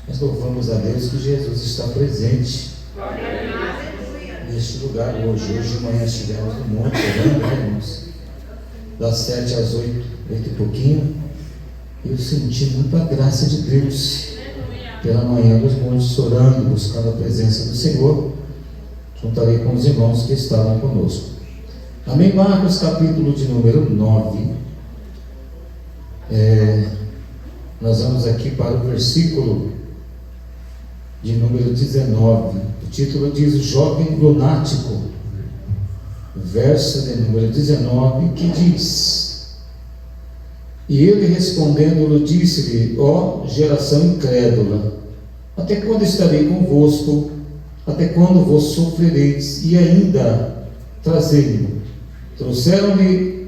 Nós louvamos a Deus que Jesus está presente neste lugar hoje. Hoje de manhã estivemos no monte orando, né, irmãos? Das 7 às 8 e pouquinho. Eu senti muita graça de Deus pela manhã nos montes orando, buscando a presença do Senhor, juntarei com os irmãos que estavam conosco. Amém. Marcos capítulo de número 9. Nós vamos aqui para o versículo de número 19. O título diz: o jovem lunático. Verso de número 19, que diz: e ele respondendo-lhe disse-lhe: ó geração incrédula, até quando estarei convosco? Até quando vos sofrereis? E ainda trazei-me. Trouxeram-lhe,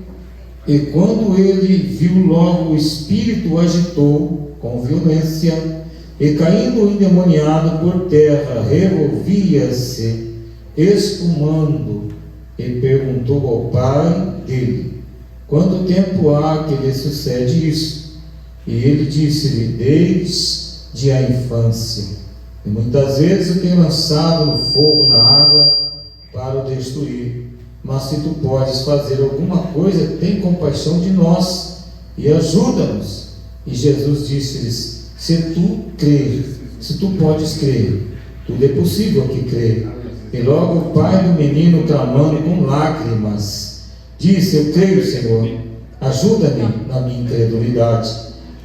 e quando ele viu, logo o espírito o agitou com violência, e caindo endemoniado por terra, revolvia-se, espumando, e perguntou ao pai dele: quanto tempo há que lhe sucede isso? E ele disse-lhe: desde a infância, e muitas vezes o tem lançado no fogo, na água, para o destruir. Mas se tu podes fazer alguma coisa, tem compaixão de nós e ajuda-nos. E Jesus disse-lhes: se tu crer, se tu podes crer, tudo é possível que crer. E logo o pai do menino, clamando com lágrimas, disse: eu creio, Senhor, ajuda-me na minha incredulidade.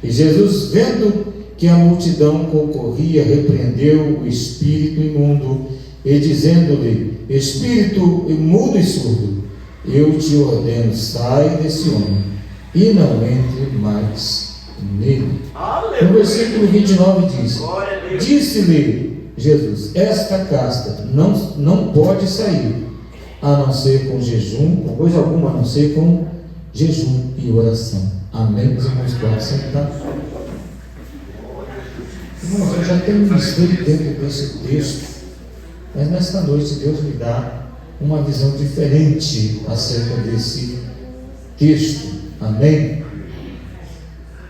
E Jesus, vendo que a multidão concorria, repreendeu o espírito imundo, e dizendo-lhe: espírito mudo e surdo, eu te ordeno, sai desse homem, e não entre mais nele. No versículo 29 diz: disse-lhe Jesus: esta casta não pode sair, a não ser com jejum, com coisa alguma, a não ser com jejum e oração. Amém? Os irmãos podem sentar. Irmãos, eu já tenho ministrado dentro desse texto, mas nesta noite Deus me dá uma visão diferente acerca desse texto. Amém?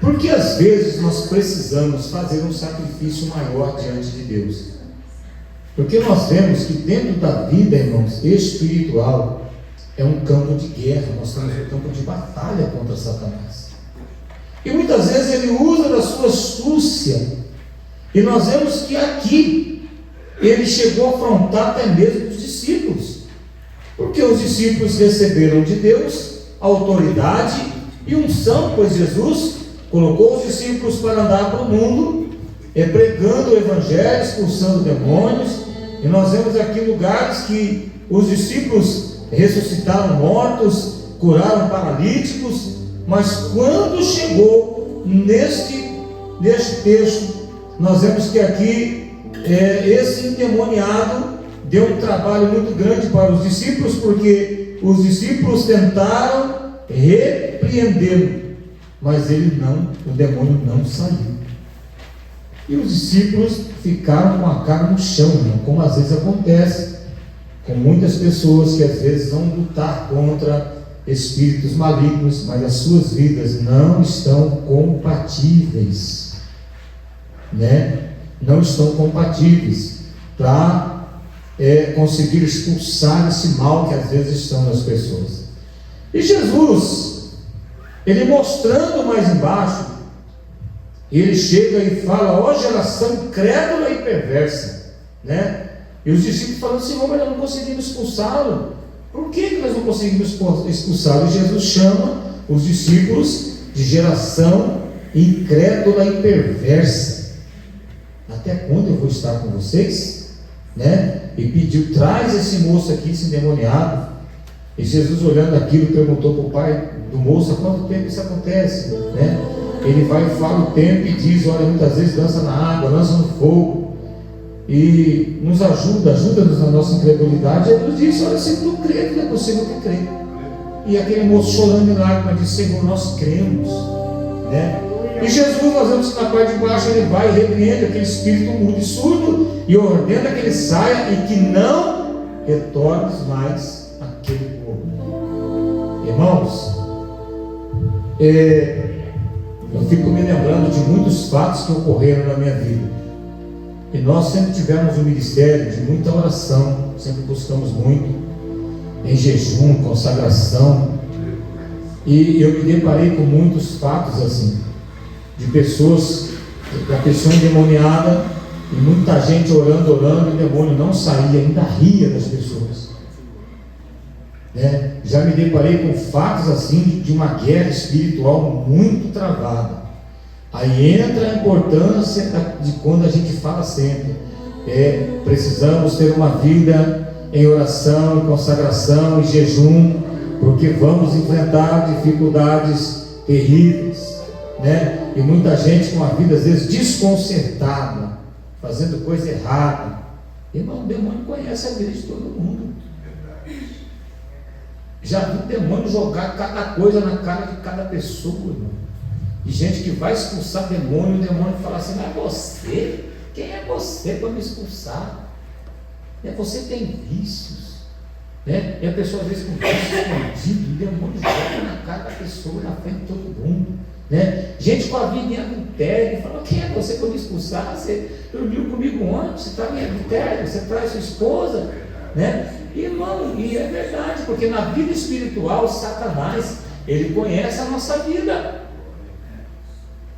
Porque às vezes nós precisamos fazer um sacrifício maior diante de Deus. Porque nós vemos que dentro da vida, irmãos, espiritual, é um campo de guerra. Nós estamos um campo de batalha contra Satanás. E muitas vezes ele usa da sua astúcia. E nós vemos que aqui ele chegou a afrontar até mesmo os discípulos. Porque os discípulos receberam de Deus autoridade e unção, pois Jesus colocou os discípulos para andar para o mundo, pregando o evangelho, expulsando demônios. E nós vemos aqui lugares que os discípulos ressuscitaram mortos, curaram paralíticos. Mas quando chegou neste texto, nós vemos que aqui esse endemoniado deu um trabalho muito grande para os discípulos, porque os discípulos tentaram repreendê-lo, mas o demônio não saiu. E os discípulos ficaram com a cara no chão, irmão, como às vezes acontece com muitas pessoas que às vezes vão lutar contra espíritos malignos, mas as suas vidas não estão compatíveis, né? Não estão compatíveis para conseguir expulsar esse mal que às vezes estão nas pessoas. E Jesus, ele mostrando mais embaixo, ele chega e fala: ó geração incrédula e perversa, né? E os discípulos falam: Senhor, mas nós não conseguimos expulsá-lo. Por que nós não conseguimos expulsá-lo? E Jesus chama os discípulos de geração incrédula e perversa. Até quando eu vou estar com vocês? Né? E pediu: traz esse moço aqui, esse endemoniado. E Jesus, olhando aquilo, perguntou para o pai do moço: há quanto tempo isso acontece? Né? Ele vai e fala o tempo e diz: olha, muitas vezes dança na água, lança no fogo, e nos ajuda-nos na nossa incredulidade. E Jesus disse: olha, se tu crê, não é possível que crê. E aquele moço chorando em lágrimas disse: Senhor, nós cremos, né? E Jesus, nós vemos que na parte de baixo ele vai e repreende aquele espírito mudo e surdo e ordena que ele saia e que não retorne mais àquele povo. Irmãos, eu fico me lembrando de muitos fatos que ocorreram na minha vida. E nós sempre tivemos um ministério de muita oração, sempre buscamos muito, em jejum, consagração. E eu me deparei com muitos fatos assim, de pessoas, da pessoa endemoniada, e muita gente orando, e o demônio não saía, ainda ria das pessoas. Já me deparei com fatos assim, de uma guerra espiritual muito travada. Aí entra a importância de quando a gente fala sempre, precisamos ter uma vida em oração, em consagração, em jejum, porque vamos enfrentar dificuldades terríveis, e muita gente com a vida às vezes desconcertada, fazendo coisa errada. Irmão, o demônio conhece a vida de todo mundo. Já vi o demônio jogar cada coisa na cara de cada pessoa, irmão. E gente que vai expulsar demônio, o demônio fala assim: mas você? Quem é você para me expulsar? Você tem vícios, E a pessoa às vezes com vício escondido, o demônio joga na cara da pessoa, na frente de todo mundo, Gente com a vida em adultério, fala: quem é você para me expulsar? Você dormiu comigo ontem, você está em adultério, você traz sua esposa, Irmão, e é verdade, porque na vida espiritual, Satanás, ele conhece a nossa vida.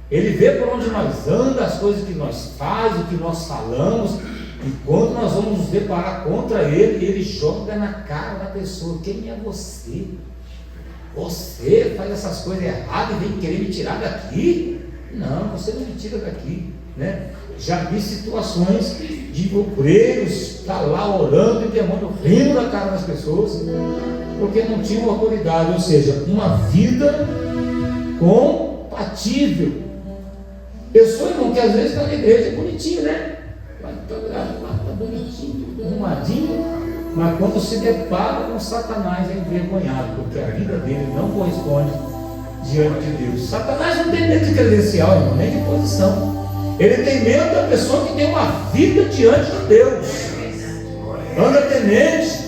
Ele vê por onde nós andamos, as coisas que nós fazemos, o que nós falamos, e quando nós vamos nos deparar contra ele, ele joga na cara da pessoa: quem é você? Você faz essas coisas erradas e vem querer me tirar daqui? Não, você não me tira daqui, Já vi situações de obreiros estar lá orando e o demônio rindo da cara das pessoas, porque não tinham autoridade, ou seja, uma vida compatível. Pessoa, irmão, que às vezes está na igreja, é bonitinho, Está bonitinho, arrumadinho, mas quando se depara com Satanás é envergonhado, porque a vida dele não corresponde diante de Deus. Satanás não tem medo de credencial, irmão, nem de posição. Ele tem medo da pessoa que tem uma vida diante de Deus, anda temente,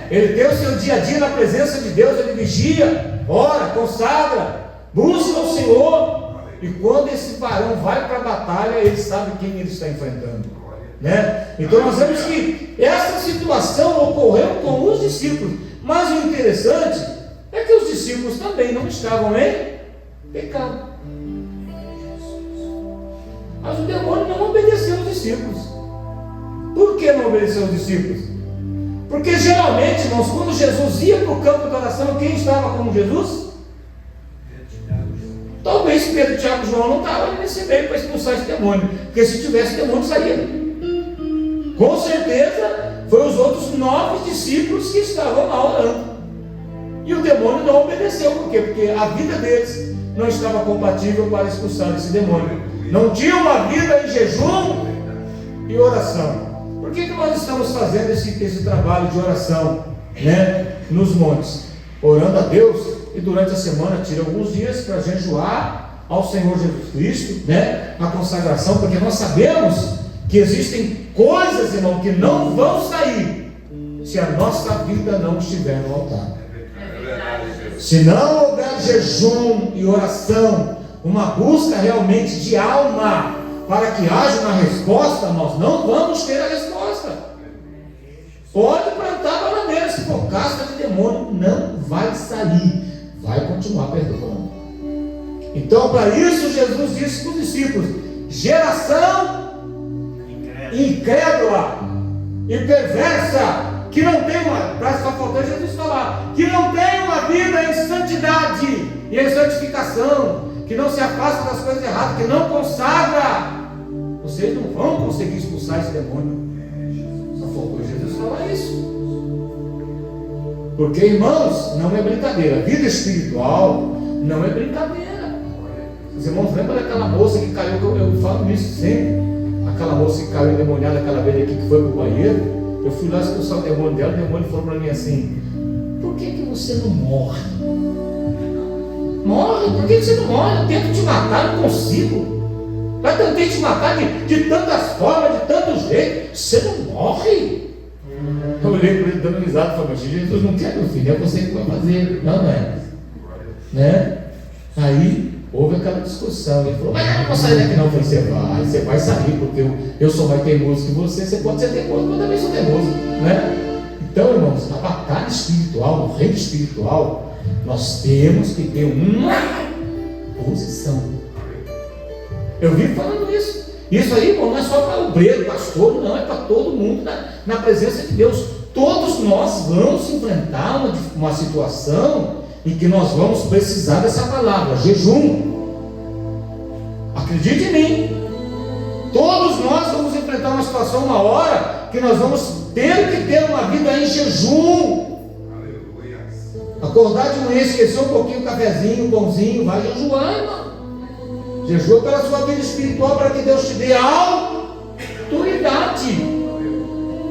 Ele tem o seu dia a dia na presença de Deus, ele vigia, ora, consagra, busca o Senhor. E quando esse varão vai para a batalha, ele sabe quem ele está enfrentando, Então nós vemos que essa situação ocorreu com os discípulos, mas o interessante é que os discípulos também não estavam em pecado. Mas o demônio não obedeceu aos discípulos. Por que não obedeceu aos discípulos? Porque geralmente, irmãos, quando Jesus ia para o campo de oração, quem estava com Jesus? Talvez Pedro, Tiago e João não estavam nesse meio para expulsar esse demônio, porque se tivesse demônio saía. Com certeza foi os outros 9 discípulos que estavam lá orando. E o demônio não obedeceu. Por quê? Porque a vida deles não estava compatível para expulsar esse demônio. Não tinha uma vida em jejum e oração. Por que nós estamos fazendo esse trabalho de oração, nos montes? Orando a Deus, e durante a semana tira alguns dias para jejuar ao Senhor Jesus Cristo, a consagração, porque nós sabemos que existem coisas, irmão, que não vão sair se a nossa vida não estiver no altar. Se não houver jejum e oração, uma busca realmente de alma para que haja uma resposta, nós não vamos ter a resposta. Pode plantar bananeira, se for casca de demônio, não vai sair, vai continuar perdoando. Então, para isso, Jesus disse para os discípulos: geração incrédula e perversa, que não tem uma, para só faltar Jesus falar, que não tem uma vida em santidade e em santificação, que não se afasta das coisas erradas, que não consagra, vocês não vão conseguir expulsar esse demônio. Só faltou Jesus falar isso. Porque, irmãos, não é brincadeira. Vida espiritual não é brincadeira. Os irmãos lembram daquela moça que caiu, eu falo isso sempre, aquela moça que caiu endemoniada aquela vez aqui, que foi para o banheiro. Eu fui lá expulsar o demônio dela, o demônio falou para mim assim: por que você não morre? Morre, por que você não morre? Eu tento te matar, não consigo. Eu tentei te matar de tantas formas, de tantos jeitos, você não morre. Eu olhei para ele dando risada e falei: mas Jesus não quer, meu filho, é você que vai fazer. Não é, Aí houve aquela discussão. Ele falou, mas eu não vou sair daqui não. Eu falei, você vai sair, porque eu sou mais teimoso que você pode ser teimoso, mas eu também sou teimoso, né? Então, irmãos, na batalha espiritual, no reino espiritual, nós temos que ter uma posição. Eu vivo falando isso. Isso aí, irmão, não é só para o obreiro, pastor, não, é para todo mundo na presença de Deus. Todos nós vamos enfrentar uma situação em que nós vamos precisar dessa palavra, jejum. Acredite em mim. Todos nós vamos enfrentar uma situação, uma hora, que nós vamos ter que ter uma vida em jejum. Aleluia. Acordar de manhã, esquecer um pouquinho o cafezinho, o pãozinho, vai jejuar, irmão. Jejua pela sua vida espiritual, para que Deus te dê autoridade.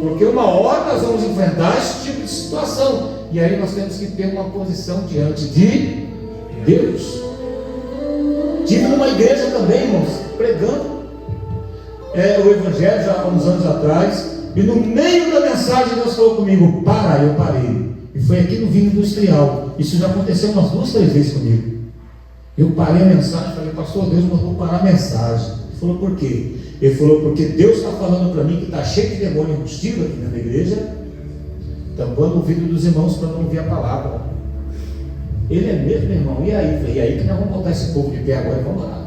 Porque uma hora nós vamos enfrentar esse tipo de situação. E aí nós temos que ter uma posição diante de Deus. Tive numa igreja também, irmãos, pregando o Evangelho já há uns anos atrás. E no meio da mensagem Deus falou comigo, para, eu parei. E foi aqui no Vinho Industrial. Isso já aconteceu umas 2, 3 vezes comigo. Eu parei a mensagem e falei, pastor, Deus mandou parar a mensagem. Ele falou, por quê? Ele falou, porque Deus está falando para mim que está cheio de demônio embutido aqui na igreja, tampando o ouvido dos irmãos para não ouvir a palavra. Ele é mesmo, irmão? E aí? Eu falei, e aí que nós vamos botar esse povo de pé agora e vamos orar.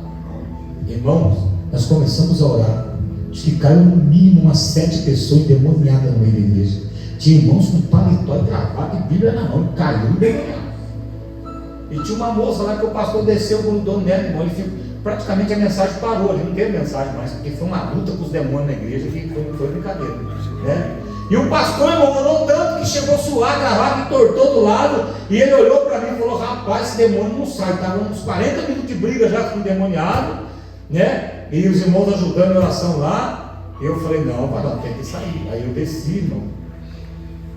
Irmãos, nós começamos a orar. Acho que caiu no mínimo umas 7 pessoas endemoniadas no meio da igreja. Tinha irmãos com paletó e gravata e Bíblia na mão, caiu endemoniado. E tinha uma moça lá que o pastor desceu, grudou nela, irmão, e praticamente a mensagem parou, ali não teve mensagem mais, porque foi uma luta com os demônios na igreja, que foi brincadeira, né? E o pastor, irmão, orou tanto que chegou a suar, gravata e tortou do lado, e ele olhou para mim e falou, rapaz, esse demônio não sai, estava uns 40 minutos de briga já com o demoniado, né? E os irmãos ajudando a oração lá. E eu falei, não, varão, tem que sair. Aí eu desci, irmão,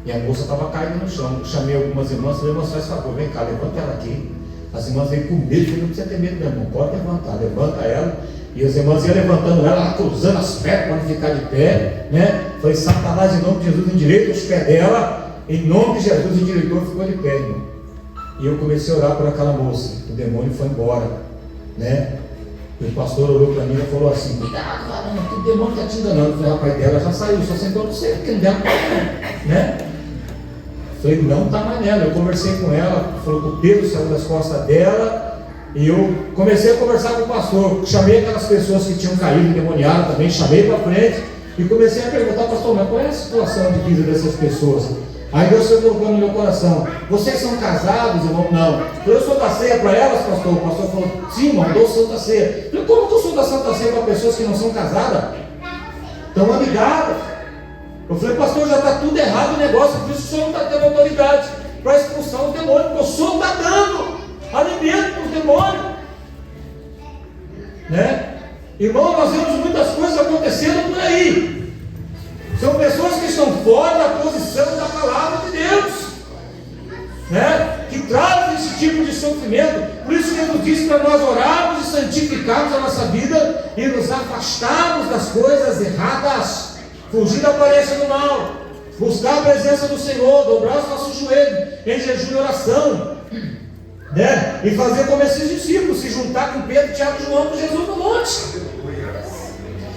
e a moça estava caída no chão. Eu chamei algumas irmãs, falei, irmãs, faz favor, vem cá, levanta ela aqui. As irmãs veio com medo, eu falei, não precisa ter medo, meu irmão, pode levantar, levanta ela. E as irmãs iam levantando ela, cruzando as pernas para não ficar de pé, né? Falei, Satanás, em nome de Jesus, endireita os pés dela, em nome de Jesus, endireitou e ficou de pé, irmão. E eu comecei a orar por aquela moça, o demônio foi embora, né? E o pastor olhou para mim e falou assim, cuidado, caramba, que demônio está te enganando. Eu falei, rapaz, dela já saiu, só sentou no centro, porque não deu né? Falei, não está mais nela. Eu conversei com ela, falou que o peso saiu das costas dela, e eu comecei a conversar com o pastor. Chamei aquelas pessoas que tinham caído endemoniadas também, chamei para frente e comecei a perguntar, pastor, mas qual é a situação de vida dessas pessoas? Aí Deus foi colocando no meu coração, vocês são casados, irmão? Não. Eu sou da ceia para elas, pastor. O pastor falou, sim, irmão, eu dou Santa Ceia. Eu falei, como que eu sou da Santa Ceia para pessoas que não são casadas? Estão amigadas. Eu falei, pastor, já está tudo errado o negócio, por isso o senhor não está tendo autoridade para expulsar os demônios, porque o senhor está dando alimento para os demônios, né? Irmão, nós vemos muitas coisas acontecendo por aí. São pessoas que estão fora da posição da palavra de Deus, né? Que trazem esse tipo de sofrimento. Por isso que Jesus disse para nós orarmos e santificarmos a nossa vida e nos afastarmos das coisas erradas, fugir da aparência do mal, buscar a presença do Senhor, dobrar os nossos joelhos em jejum e oração, né? E fazer como esses discípulos, se juntar com Pedro, Tiago e João com Jesus no monte,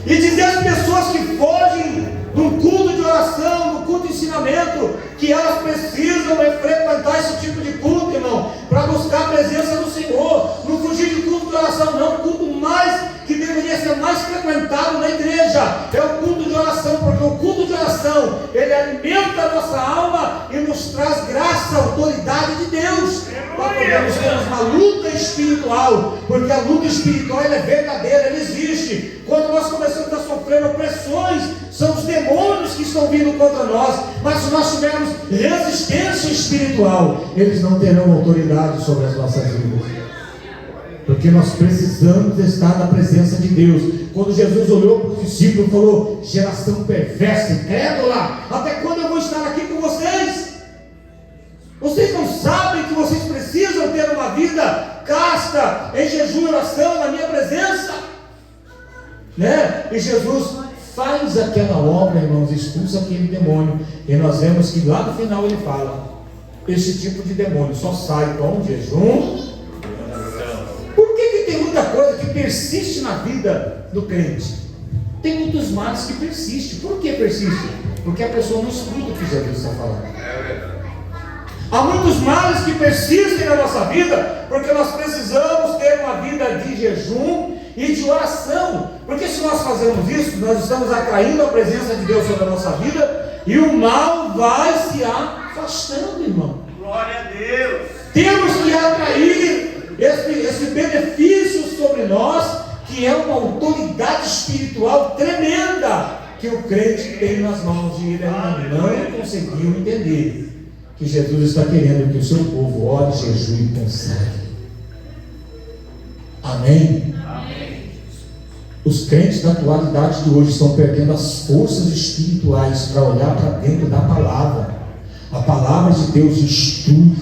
e dizer às pessoas que fogem do culto de oração, do culto de ensinamento, que elas precisam frequentar esse tipo de culto, irmão, para buscar a presença do Senhor. Não fugir de culto de oração, não. O culto mais que deveria ser mais frequentado na igreja é o culto de oração, porque o culto de oração, ele alimenta a nossa alma e nos traz graça, autoridade de Deus, para podermos ter uma luta espiritual, porque a luta espiritual ela é verdadeira, ela existe. Quando nós começamos a sofrer opressões, são os demônios que estão vindo contra nós, mas se nós tivermos resistência espiritual, eles não terão autoridade sobre as nossas vidas, porque nós precisamos estar na presença de Deus. Quando Jesus olhou para os discípulos e falou, geração perversa, incrédula, até quando eu vou estar aqui com vocês? Vocês não sabem que vocês precisam ter uma vida casta, em jejum e oração, na minha presença, né? E Jesus faz aquela obra, irmãos, expulsa aquele demônio, e nós vemos que lá no final ele fala, esse tipo de demônio só sai com jejum. Por que tem persiste na vida do crente. Tem muitos males que persistem. Por que persistem? Porque a pessoa não escuta o que Jesus está falando. Há muitos males que persistem na nossa vida, porque nós precisamos ter uma vida de jejum e de oração. Porque se nós fazemos isso, nós estamos atraindo a presença de Deus sobre a nossa vida, e o mal vai se afastando, irmão. Glória a Deus. Temos que atrair esse benefício sobre nós, que é uma autoridade espiritual tremenda que o crente tem nas mãos, e ele ainda não conseguiu entender que Jesus está querendo que o seu povo ore, jejue e consagre. Amém? Amém. Os crentes da atualidade de hoje estão perdendo as forças espirituais para olhar para dentro da palavra. A palavra de Deus instrui,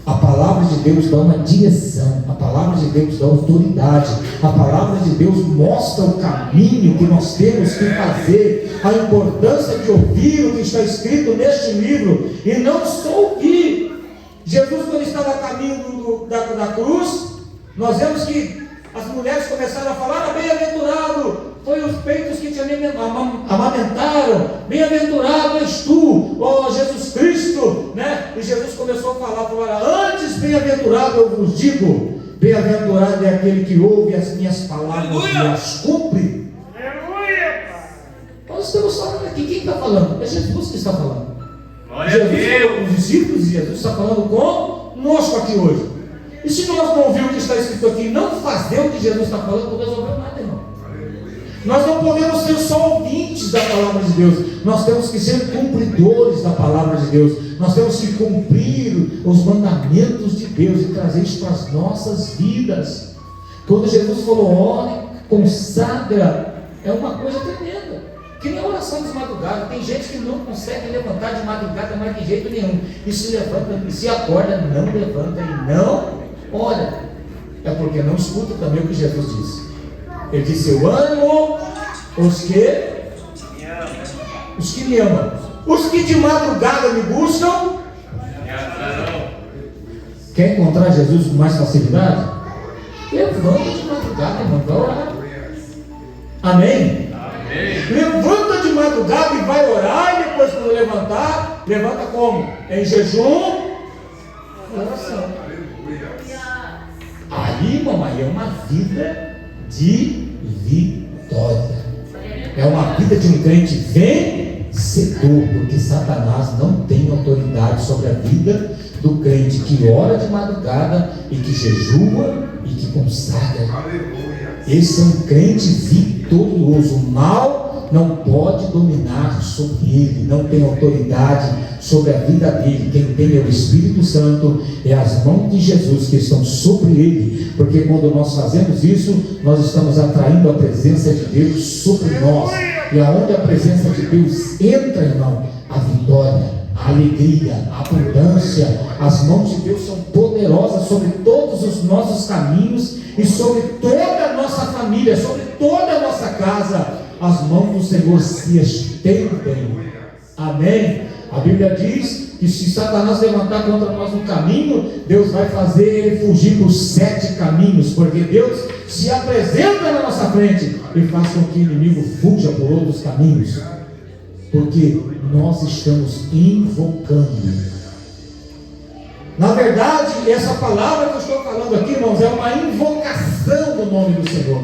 a palavra de Deus dá uma direção, a palavra de Deus dá autoridade, a palavra de Deus mostra o caminho que nós temos que fazer, a importância de ouvir o que está escrito neste livro, e não só ouvir. Jesus, quando estava a caminho da cruz, nós vemos que as mulheres começaram a falar: bem-aventurado foi os peitos que te amamentaram, bem-aventurado és tu, ó Jesus Cristo, né? E Jesus começou a falar: antes bem-aventurado eu vos digo, bem-aventurado é aquele que ouve as minhas palavras e as cumpre. Aleluia. Nós estamos falando aqui, quem está falando? É Jesus que está falando. Glória Jesus a Deus. falou com os discípulos, e Jesus está falando conosco aqui hoje. E se nós não ouvir o que está escrito aqui e não fazer o que Jesus está falando, não resolveu nada, irmão. Nós não podemos ser só ouvintes da palavra de Deus, nós temos que ser cumpridores da palavra de Deus, nós temos que cumprir os mandamentos de Deus e trazer isso para as nossas vidas. Quando Jesus falou: ore, consagra, é uma coisa tremenda, que nem a oração de madrugada. Tem gente que não consegue levantar de madrugada mais de jeito nenhum, e se levanta, e se acorda, não levanta e não ora. É porque não escuta também o que Jesus disse. Ele disse: eu amo os que me amam. Os que de madrugada me buscam. Quer encontrar Jesus com mais facilidade? Levanta de madrugada, irmão, vai orar. Amém? Amém. Levanta de madrugada e vai orar, e depois, quando levantar, levanta como? Em jejum e oração. Aí, irmão, aí é uma vida de vitória. É uma vida de um crente vencedor, porque Satanás não tem autoridade sobre a vida do crente que ora de madrugada e que jejua e que consagra. Esse é um crente vitorioso. O mal não pode dominar sobre ele, não tem autoridade sobre a vida dele. Quem tem é o Espírito Santo, é as mãos de Jesus que estão sobre ele, porque quando nós fazemos isso, nós estamos atraindo a presença de Deus sobre nós, e aonde a presença de Deus entra, irmão, a vitória, a alegria, a abundância. As mãos de Deus são poderosas sobre todos os nossos caminhos e sobre toda a nossa família, sobre toda a nossa casa. As mãos do Senhor se estendem. Amém? A Bíblia diz que se Satanás levantar contra nós no caminho, Deus vai fazer ele fugir por 7 caminhos, porque Deus se apresenta na nossa frente e faz com que o inimigo fuja por outros caminhos, porque nós estamos invocando. Na verdade, essa palavra que eu estou falando aqui, irmãos, é uma invocação do nome do Senhor.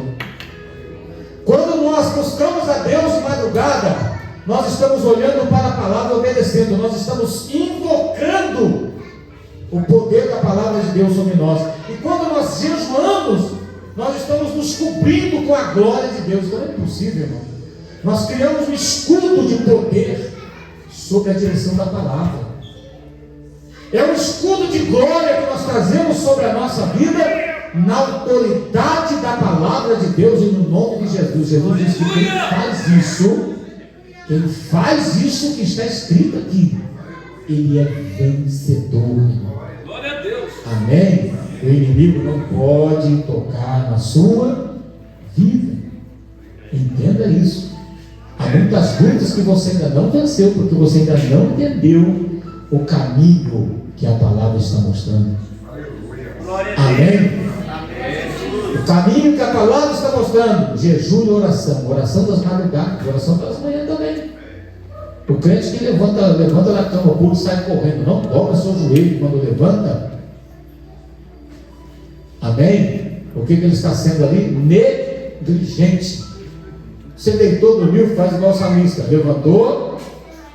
Quando nós buscamos a Deus de madrugada, nós estamos olhando para a palavra, obedecendo, nós estamos invocando o poder da palavra de Deus sobre nós. E quando nós jejuamos, nós estamos nos cobrindo com a glória de Deus. Então é impossível, irmão. Nós criamos um escudo de poder sobre a direção da palavra. É um escudo de glória que nós trazemos sobre a nossa vida, na autoridade da palavra de Deus e no nome de Jesus. Jesus disse que quem faz isso que está escrito aqui, ele é vencedor. Glória a Deus. Amém? O inimigo não pode tocar na sua vida. Entenda isso. Há muitas lutas que você ainda não venceu, porque você ainda não entendeu o caminho que a palavra está mostrando. Glória a Deus. Amém? Amém. O caminho que a palavra está mostrando: jejum e oração. Oração das madrugadas, oração das manhãs também. O crente que levanta da cama, pula e sai correndo, não dobra seu joelho quando levanta. Amém? O que ele está sendo ali? Negligente. Você deitou, dormiu, faz igual o salmista. Levantou,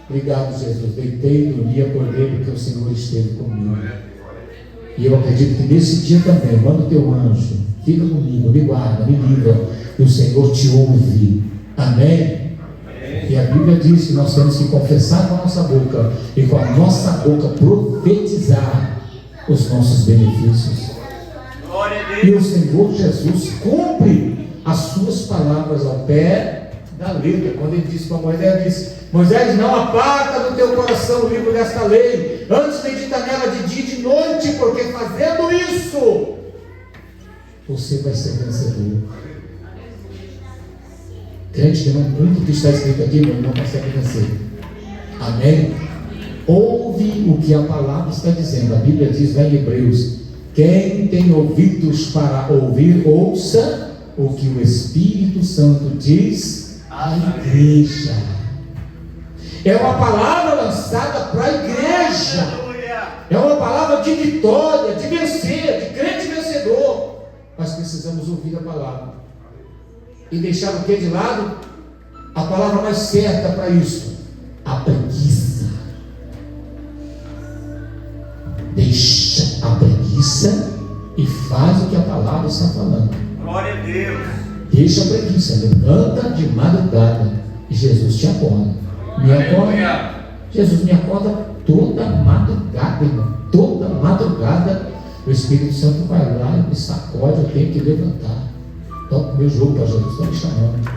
obrigado Jesus, deitei, dormi, acordei porque o Senhor esteve comigo. E eu acredito que nesse dia também, manda o teu anjo, fica comigo, me guarda, me livra, e o Senhor te ouve. Amém? E a Bíblia diz que nós temos que confessar com a nossa boca e com a nossa boca profetizar os nossos benefícios. E o Senhor Jesus cumpre as suas palavras ao pé da letra. Quando ele disse para Moisés, Moisés, não aparta do teu coração o livro desta lei, antes medita nela de dia e de noite, porque fazendo isso você vai ser vencedor. Crente que não cumpre o que está escrito aqui, meu irmão, não consegue vencer. Amém? Ouve o que a palavra está dizendo. A Bíblia diz lá em Hebreus: quem tem ouvidos para ouvir, ouça o que o Espírito Santo diz à igreja. É uma palavra lançada para a igreja. É uma palavra de vitória, de vencer, de crente vencedor. Nós precisamos ouvir a palavra e deixar o que de lado? A palavra mais certa para isso: a preguiça. Deixa a preguiça e faz o que a palavra está falando. Glória a Deus. Deixa a preguiça, levanta de madrugada e Jesus te acorda. Me acorda. Jesus me acorda toda madrugada, irmão. Toda madrugada o Espírito Santo vai lá e me sacode, eu tenho que levantar. Toca o meu jogo para Jesus, está me chamando.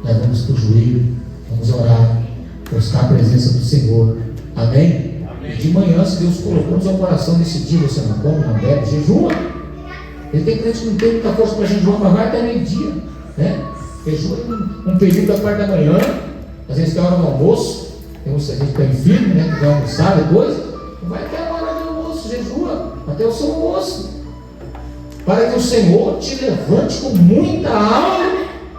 Nós vamos para o joelho, vamos orar, buscar a presença do Senhor. Amém? E de manhã, se Deus colocou no seu coração nesse dia, você não come, não bebe, jejua. Ele tem crente que não tem muita força para jejuar, mas vai até meio-dia, né? Jejua um período da parte da manhã, às vezes tem a hora do almoço, tem a gente que tem filho, né? Que vai almoçar depois, vai até a hora do almoço, jejua, até o seu almoço, para que o Senhor te levante com muita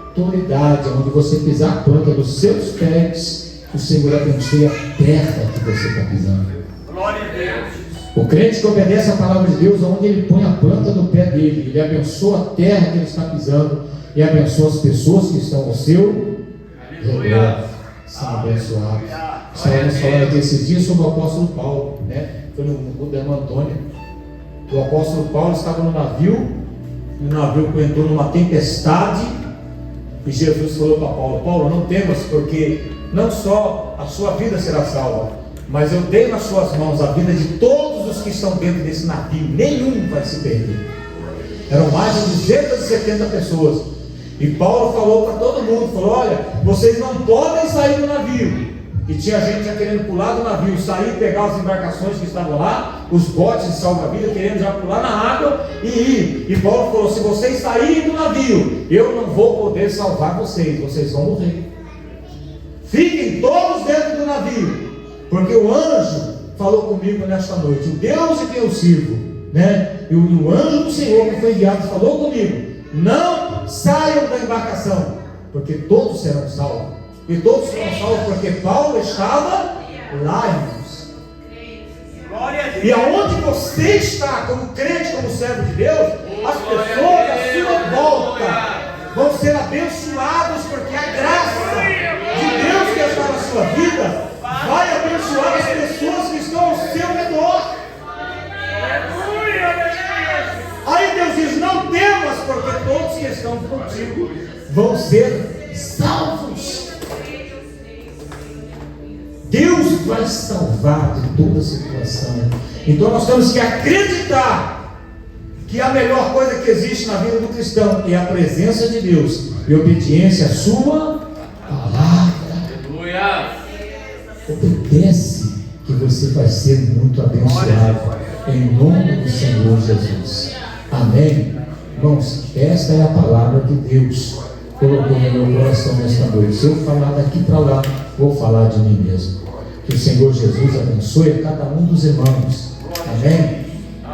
autoridade, onde você pisar a planta dos seus pés, o Senhor abençoe a terra que você está pisando. Glória a Deus. O crente que obedece a palavra de Deus, onde ele põe a planta do pé dele, ele abençoa a terra que ele está pisando e abençoa as pessoas que estão ao seu redor. São abençoados. Estávamos falando aqui esse dia sobre o apóstolo Paulo, né? Foi no culto da irmã Antônia. O apóstolo Paulo estava no navio, e o navio entrou numa tempestade, e Jesus falou para Paulo: Paulo, não temas, porque não só a sua vida será salva, mas eu dei nas suas mãos a vida de todos os que estão dentro desse navio, nenhum vai se perder. Eram mais de 270 pessoas, e Paulo falou para todo mundo, falou: olha, vocês não podem sair do navio. E tinha gente já querendo pular do navio, sair, pegar as embarcações que estavam lá, os botes de salva-vida, querendo já pular na água e ir. E Paulo falou: se vocês saírem do navio, eu não vou poder salvar vocês, vocês vão morrer. Fiquem todos dentro do navio, porque o anjo falou comigo nesta noite, o Deus em quem eu sirvo, né? E o anjo do Senhor que foi enviado falou comigo: não saiam da embarcação, porque todos serão salvos. E todos serão salvos porque Paulo estava lá, irmãos. E aonde você está, como crente, como servo de Deus, as pessoas à sua volta vão ser abençoadas, porque a graça de Deus que está na sua vida vai abençoar as pessoas que estão ao seu redor. Aí Deus diz: não temas, porque todos que estão contigo vão ser salvos. Deus vai salvar de toda situação. Então nós temos que acreditar que a melhor coisa que existe na vida do cristão é a presença de Deus e obediência à sua palavra. Obedece, que você vai ser muito abençoado, em nome do Senhor Jesus. Amém? Irmãos, esta é a palavra que Deus colocou no meu coração nesta noite. Se eu falar daqui para lá, vou falar de mim mesmo. Que o Senhor Jesus abençoe a cada um dos irmãos. Amém?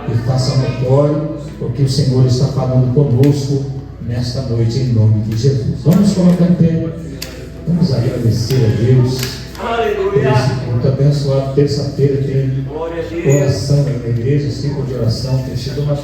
E faça notório o que o Senhor está falando conosco nesta noite, em nome de Jesus. Vamos colocar em pé, vamos agradecer a Deus por Aleluia. esse culto abençoado. Terça-feira tem Glória a Deus. oração na igreja, ciclo de oração, tem sido uma